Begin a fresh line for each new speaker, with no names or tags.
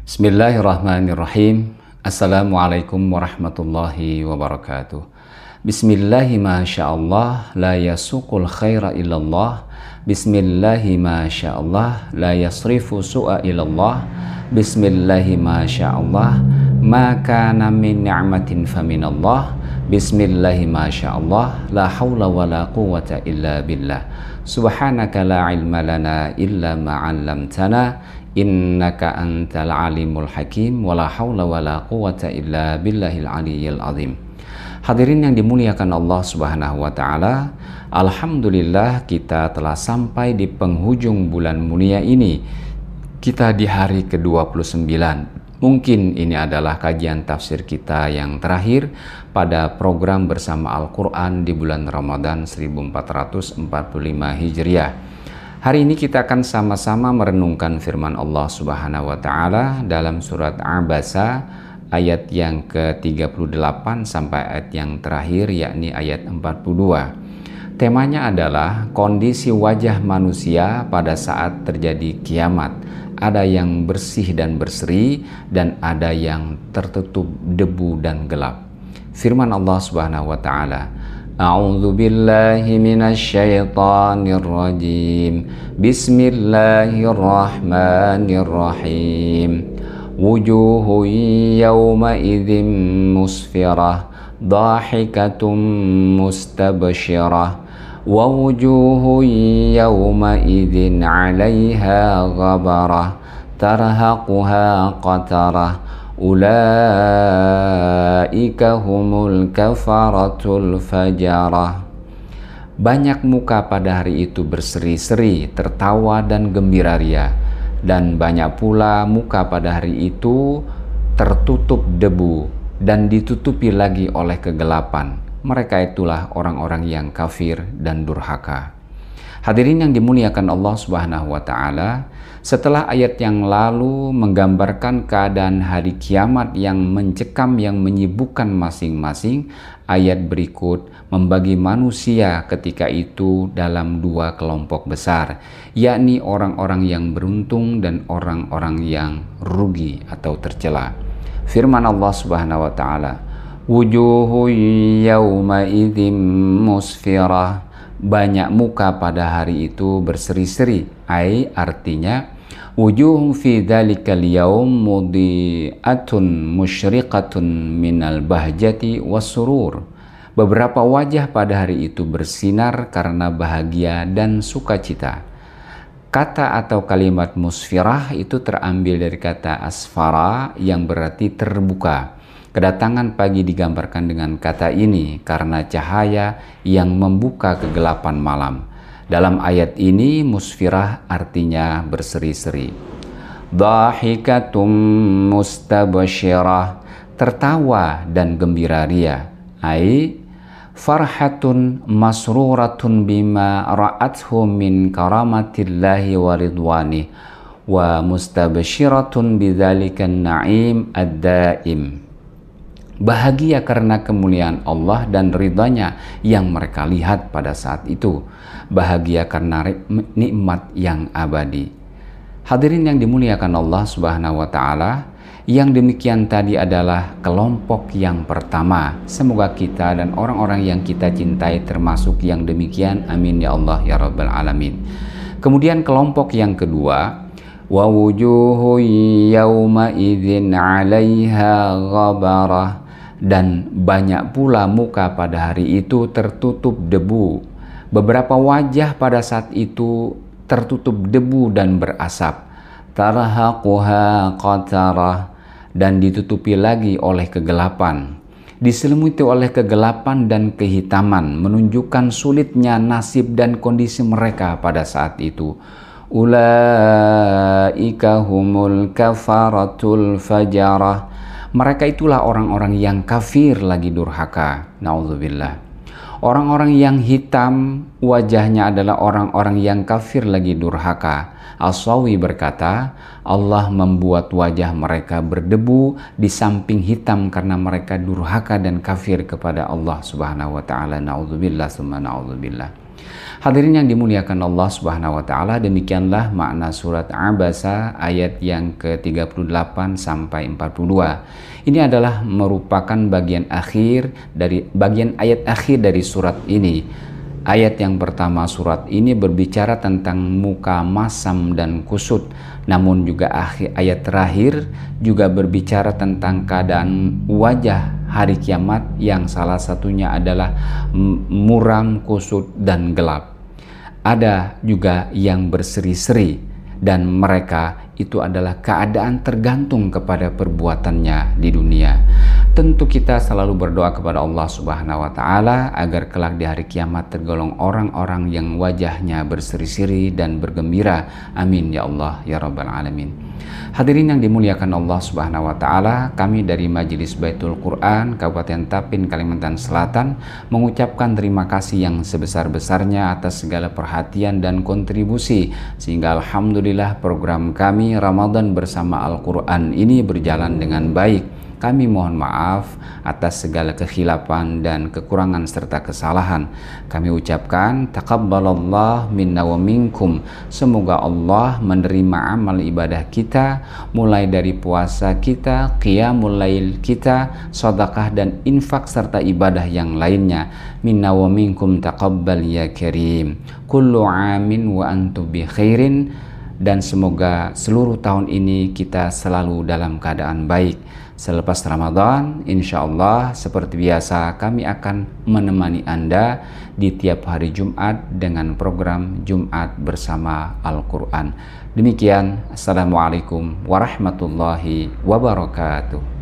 Bismillahirrahmanirrahim. Assalamualaikum warahmatullahi wabarakatuh. Bismillahi masyaallah la yasuqul khaira illallah. Bismillahi masyaallah la yasrifu su'a illallah. Bismillahi masyaallah ma kana min ni'matin faminallah. Bismillahi masyaallah la hawla wa la quwwata illa billah. Subhanaka la ilma lana illa ma 'allamtana innaka antal alimul hakim wala haula wala quwata illa billahil aliyyil azim. Hadirin yang dimuliakan Allah Subhanahu wa taala, alhamdulillah kita telah sampai di penghujung bulan mulia ini. Kita di hari ke-29. Mungkin ini adalah kajian tafsir kita yang terakhir pada program bersama Al-Qur'an di bulan Ramadan 1445 Hijriah. Hari ini kita akan sama-sama merenungkan firman Allah Subhanahu wa taala dalam surat Abasa ayat yang ke-38 sampai ayat yang terakhir, yakni ayat 42. Temanya adalah kondisi wajah manusia pada saat terjadi kiamat. Ada yang bersih dan berseri dan ada yang tertutup debu dan gelap. Firman Allah Subhanahu wa taala, A'udzu billahi minasy syaithanir rajim. Bismillahirrahmanirrahim. Wujuhun yawma idzin musfirah, dhahikatum mustabsyirah, wa wujuhun yawma idzin 'alaiha ghabarah, tarhaquha qatarah. Ulaika humul kafaratul fajarah. Banyak muka pada hari itu berseri-seri, tertawa dan gembira ria, dan banyak pula muka pada hari itu tertutup debu dan ditutupi lagi oleh kegelapan. Mereka itulah orang-orang yang kafir dan durhaka. Hadirin yang dimuliakan Allah Subhanahu wa taala, setelah ayat yang lalu menggambarkan keadaan hari kiamat yang mencekam, yang menyibukkan masing-masing, ayat berikut membagi manusia ketika itu dalam dua kelompok besar, yakni orang-orang yang beruntung dan orang-orang yang rugi atau tercela. Firman Allah Subhanahu wa taala, wujuhu yawma idzin musfirah. Banyak muka pada hari itu berseri-seri, artinya wujuhum fi dzalikal yaum mudiatun musyriqatun minal bahjati wassurur. Beberapa wajah pada hari itu bersinar karena bahagia dan sukacita. Kata atau kalimat musfirah itu terambil dari kata asfara yang berarti terbuka. Kedatangan pagi digambarkan dengan kata ini karena cahaya yang membuka kegelapan malam. Dalam ayat ini musfirah artinya berseri-seri. Dhahikatum mustabsyirah, tertawa dan gembira ria. Farhatun masruratun bima ra'athu min karamatillahi wa ridwani wa mustabsyiratun bidzalikan na'im ad-daim. Bahagia karena kemuliaan Allah dan ridhanya yang mereka lihat pada saat itu. Bahagia karena nikmat yang abadi. Hadirin yang dimuliakan Allah Subhanahu wa taala, yang demikian tadi adalah kelompok yang pertama. Semoga kita dan orang-orang yang kita cintai termasuk yang demikian. Amin ya Allah ya rabbal alamin. Kemudian kelompok yang kedua, wa wujuhu yawma idzin 'alaiha ghabarah. Dan banyak pula muka pada hari itu tertutup debu. Beberapa wajah pada saat itu tertutup debu dan berasap. Tarhaquha qatarah, dan ditutupi lagi oleh kegelapan. Diselimuti oleh kegelapan dan kehitaman, menunjukkan sulitnya nasib dan kondisi mereka pada saat itu. Ulaika humul kafaratul fajarah. Mereka itulah orang-orang yang kafir lagi durhaka. Na'udzubillah. Orang-orang yang hitam wajahnya adalah orang-orang yang kafir lagi durhaka. As-Sawi berkata, Allah membuat wajah mereka berdebu di samping hitam karena mereka durhaka dan kafir kepada Allah Subhanahu wa taala. Na'udzubillah summa na'udzubillah. Hadirin yang dimuliakan Allah Subhanahu wa taala, demikianlah makna surat Abasa ayat yang ke-38 sampai 42. Ini adalah merupakan bagian ayat akhir dari surat ini. Ayat yang pertama surat ini berbicara tentang muka masam dan kusut, namun juga ayat terakhir juga berbicara tentang keadaan wajah hari kiamat yang salah satunya adalah muram, kusut, dan gelap. Ada juga yang berseri-seri, dan mereka itu adalah keadaan tergantung kepada perbuatannya di dunia. Tentu kita selalu berdoa kepada Allah Subhanahu wa taala agar kelak di hari kiamat tergolong orang-orang yang wajahnya berseri-seri dan bergembira. Amin ya Allah ya rabbal alamin. Hadirin yang dimuliakan Allah Subhanahu wa taala, kami dari Majelis Baitul Quran Kabupaten Tapin, Kalimantan Selatan mengucapkan terima kasih yang sebesar-besarnya atas segala perhatian dan kontribusi, sehingga alhamdulillah program kami Ramadan bersama Al-Quran ini berjalan dengan baik. Kami mohon maaf atas segala kekhilafan dan kekurangan serta kesalahan. Kami ucapkan taqabbalallah minna wa minkum. Semoga Allah menerima amal ibadah kita, mulai dari puasa kita, qiyamul lail kita, sedekah dan infak serta ibadah yang lainnya. Minna wa minkum taqabbal ya karim. Kullu amin wa antum bi khairin. Dan semoga seluruh tahun ini kita selalu dalam keadaan baik. Selepas Ramadan, insya Allah seperti biasa kami akan menemani Anda di tiap hari Jumat dengan program Jumat bersama Al-Quran. Demikian, Assalamualaikum warahmatullahi wabarakatuh.